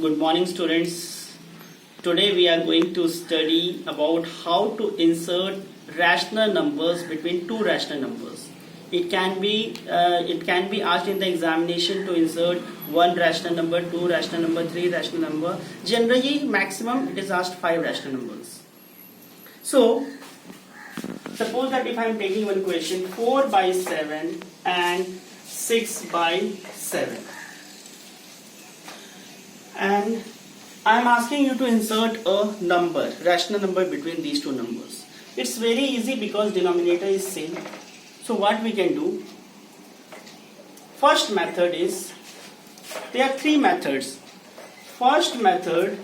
Good morning, students. Today we are going to study about how to insert rational numbers between two rational numbers. It can be asked in the examination to insert one rational number, two rational number, three rational number. Generally, maximum it is asked five rational numbers. So, suppose that if I am taking one question 4 by 7 and 6 by 7. And I am asking you to insert a number, rational number between these two numbers. It's very easy because denominator is same. So what we can do? First method is, there are three methods. First method,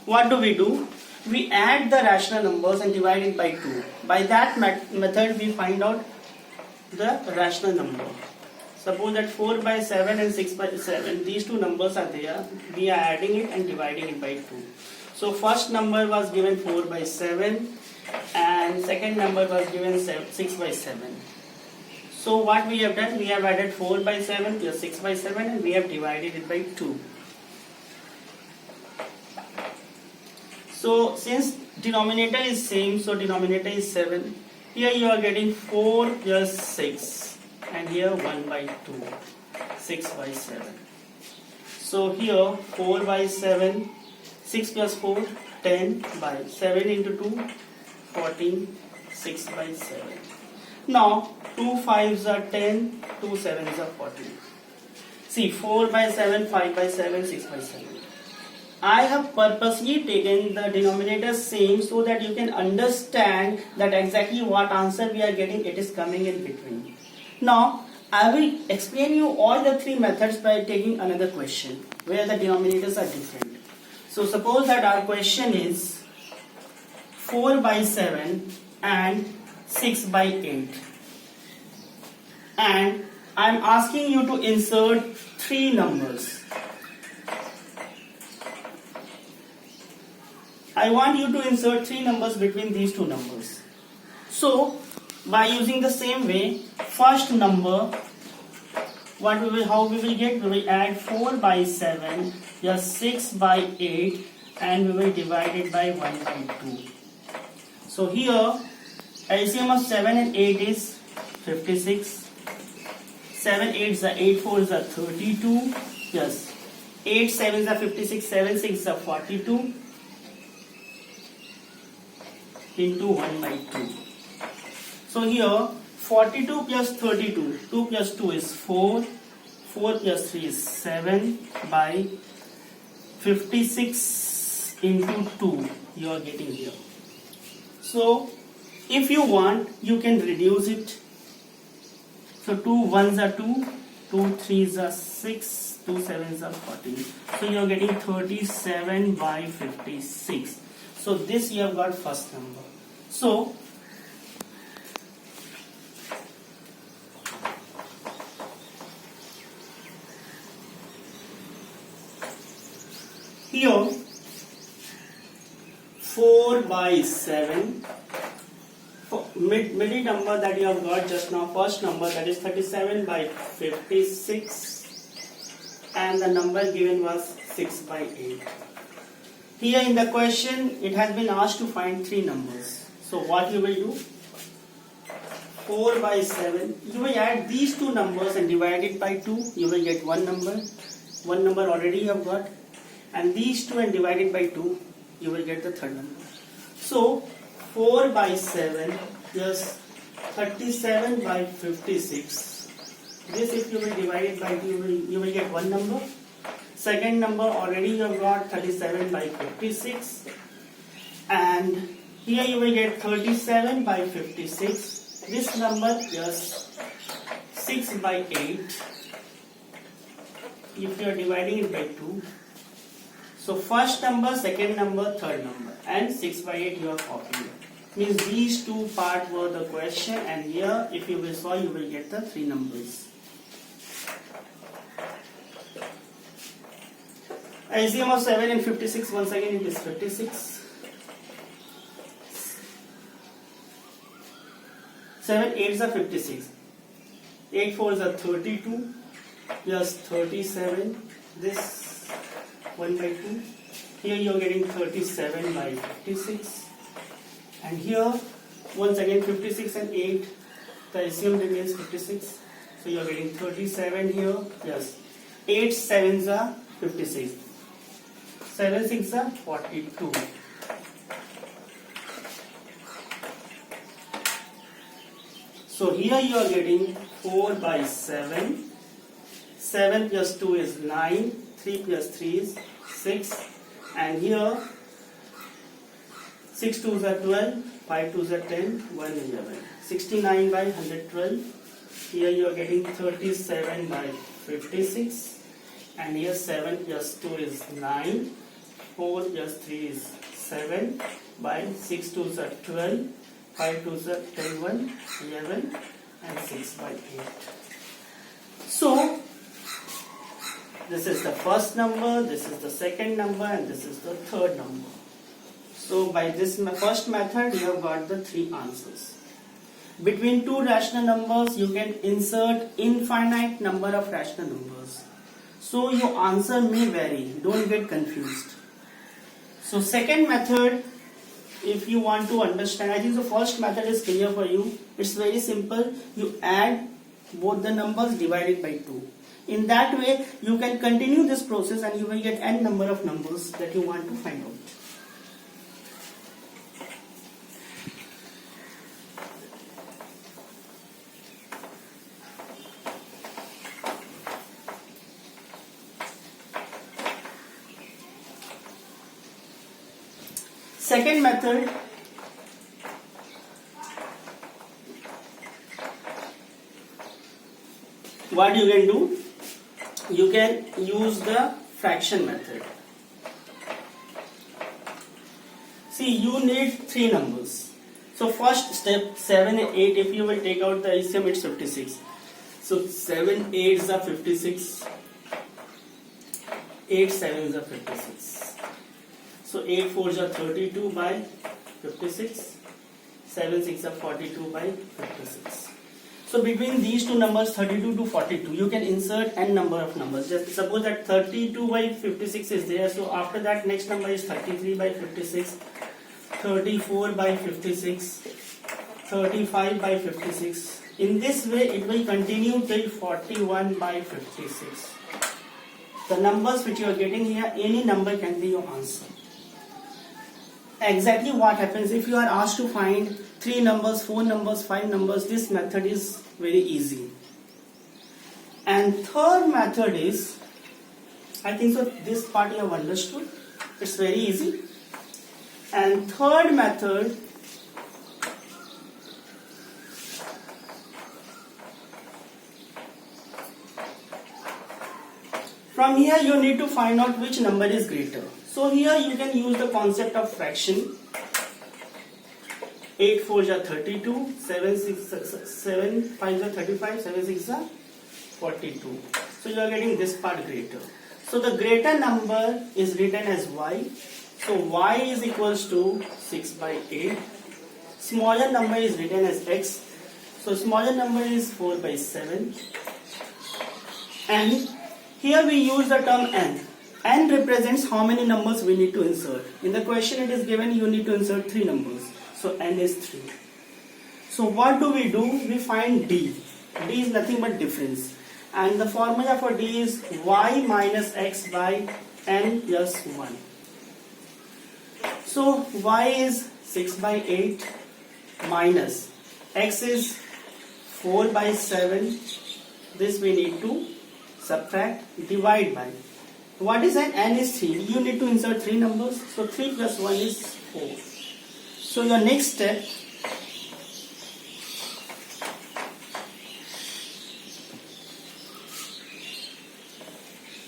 what do? We add the rational numbers and divide it by 2. By that method we find out the rational number. Suppose that 4 by 7 and 6 by 7, these two numbers are there. We are adding it and dividing it by 2. So first number was given 4 by 7 and second number was given 6 by 7. So what we have done, we have added 4 by 7 plus 6 by 7 and we have divided it by 2. So since denominator is same, so denominator is 7. Here you are getting 4 plus 6. And here 1 by 2, 6 by 7. So here 4 by 7, 6 plus 4, 10 by 7 into 2, 14, 6 by 7. Now 2 5s are 10, 2 7s are 14. See, 4 by 7, 5 by 7, 6 by 7. I have purposely taken the denominator same so that you can understand that exactly what answer we are getting, it is coming in between. Now, I will explain you all the three methods by taking another question where the denominators are different. So, suppose that our question is 4 by 7 and 6 by 8. And I am asking you to insert three numbers. I want you to insert three numbers between these two numbers. So, by using the same way, first number, how we will get? We will add 4 by 7 plus 6 by 8 and we will divide it by 1 by 2. So here, LCM of 7 and 8 is 56. 7 8s are 8 4s are 32 plus 8 7s are 56, 7 6s are 42 into 1 by 2. So here 42 plus 32, 2 plus 2 is 4, 4 plus 3 is 7 by 56 into 2 you are getting here. So if you want, you can reduce it. So 2 1s are 2, 2 3s are 6, 2 7s are 14. So you are getting 37 by 56. So this you have got first number. So here 4 by 7, middle number that you have got just now, first number, that is 37 by 56 and the number given was 6 by 8. Here in the question it has been asked to find three numbers. So what you will do? 4 by 7, you will add these two numbers and divide it by 2. You will get one number already you have got. And these two and divided by 2, you will get the third number. So 4 by 7 plus 37 by 56. This if you will divide it by 2, you will get one number. Second number already you have got 37 by 56. And here you will get 37 by 56. This number plus 6 by 8. If you are dividing it by 2. So first number, second number, third number, and 6 by 8 you are copying. Means these two parts were the question, and here if you will solve you will get the three numbers. LCM of 7 and 56, once again it is 56. 7 8s are 56. 8 4s are 32. plus 37, this 1 by 2. Here you are getting 37 by 56. And here, once again 56 and 8, the LCM remains 56. So you are getting 37 here, plus 8 sevens are 56. 7 6 are 42. So here you are getting 4 by 7. 7 plus 2 is 9. 3 plus 3 is 6. And here 6 2s are 12. 5 2s are 10. 1 11. 69 by 112. Here you are getting 37 by 56. And here 7 plus 2 is 9. 4 plus 3 is 7 by 6 2s are 12. 5 2s are 10, 1, 11 and 6 by 8. So, this is the first number, this is the second number and this is the third number. So, by this first method you have got the 3 answers. Between two rational numbers you can insert infinite number of rational numbers. So, your answer may vary, don't get confused. So, second method, if you want to understand, I think the first method is clear for you. It's very simple. You add both the numbers divided by 2. In that way, you can continue this process and you will get n number of numbers that you want to find out. Second method, what you can do? You can use the fraction method. See, you need 3 numbers. So first step, 7 and 8, if you will take out the LCM, it's 56. So 7 8s are 56. 8 7s are 56. So 8 4s are 32 by 56. 7 6 are 42 by 56. So between these two numbers 32 to 42 you can insert n number of numbers. Just suppose that 32 by 56 is there. So after that next number is 33 by 56, 34 by 56, 35 by 56. In this way it will continue till 41 by 56. The numbers which you are getting here, any number can be your answer. Exactly what happens if you are asked to find 3 numbers, 4 numbers, 5 numbers, this method is very easy. And third method is, I think so this part you have understood, it's very easy. And third method, from here you need to find out which number is greater. So here you can use the concept of fraction. 8 4s are 32, 7 5s are 35, 7 6s are 42. So you are getting this part greater. So the greater number is written as y. So y is equals to 6 by 8. Smaller number is written as x. So smaller number is 4 by 7. And here we use the term n. N represents how many numbers we need to insert. In the question it is given you need to insert 3 numbers. So n is 3. So what do? We find d. D is nothing but difference. And the formula for d is y minus x by n plus 1. So y is 6 by 8 minus x is 4 by 7. This we need to subtract, divide by. What is n? N is 3. You need to insert 3 numbers. So 3 plus 1 is 4. So your next step,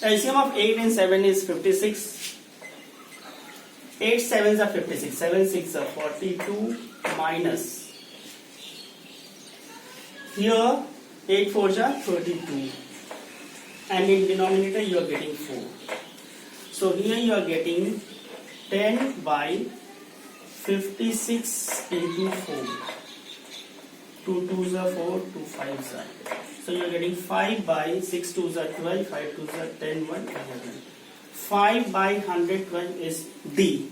LCM of 8 and 7 is 56. 8 7s are 56. 7 6s are 42 minus. Here 8 4s are 32. And in denominator you are getting 4. So here you are getting 10 by 56 into 4. 2 2s are 4, 2 5s are. So you are getting 5 by 6 2s are 12, 5 2s are 10, 1 11. 5 by 112 is D.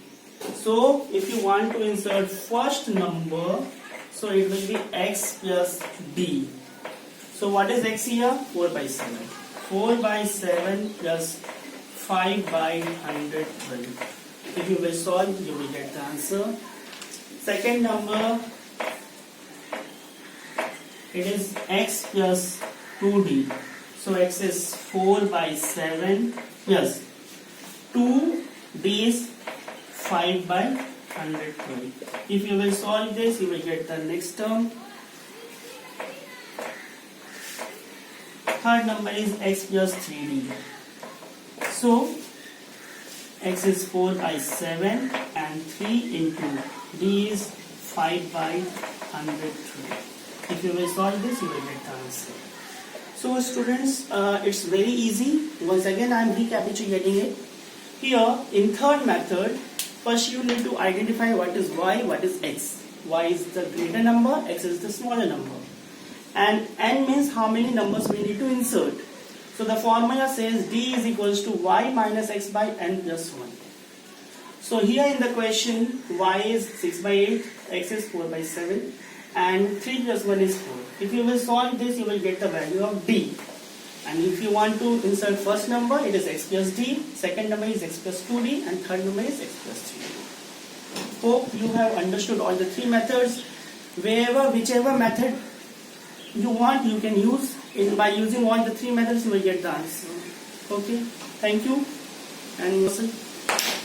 So if you want to insert first number, so it will be x plus D. So what is x here? 4 by 7. 4 by 7 plus 5 by 112. If you will solve, you will get the answer. Second number, it is x plus 2D. So x is 4 by 7 plus 2D is 5 by 112. If you will solve this, you will get the next term. Third number is x plus 3D. So x is 4 by 7 and 3 into D is 5 by 112. If you will solve this, you will get the answer. So students, it's very easy. Once again, I am recapitulating it. Here in third method, first you need to identify what is y, what is x. Y is the greater number, x is the smaller number. And n means how many numbers we need to insert. So the formula says D is equals to y minus x by n plus 1. So here in the question, y is 6 by 8, x is 4 by 7, and 3 plus 1 is 4. If you will solve this, you will get the value of D. And if you want to insert first number, it is x plus D, second number is x plus 2D, and third number is x plus 3D. Hope you have understood all the three methods. Whichever method you want, you can use. By using all the three methods, you will get the answer. Okay, thank you. And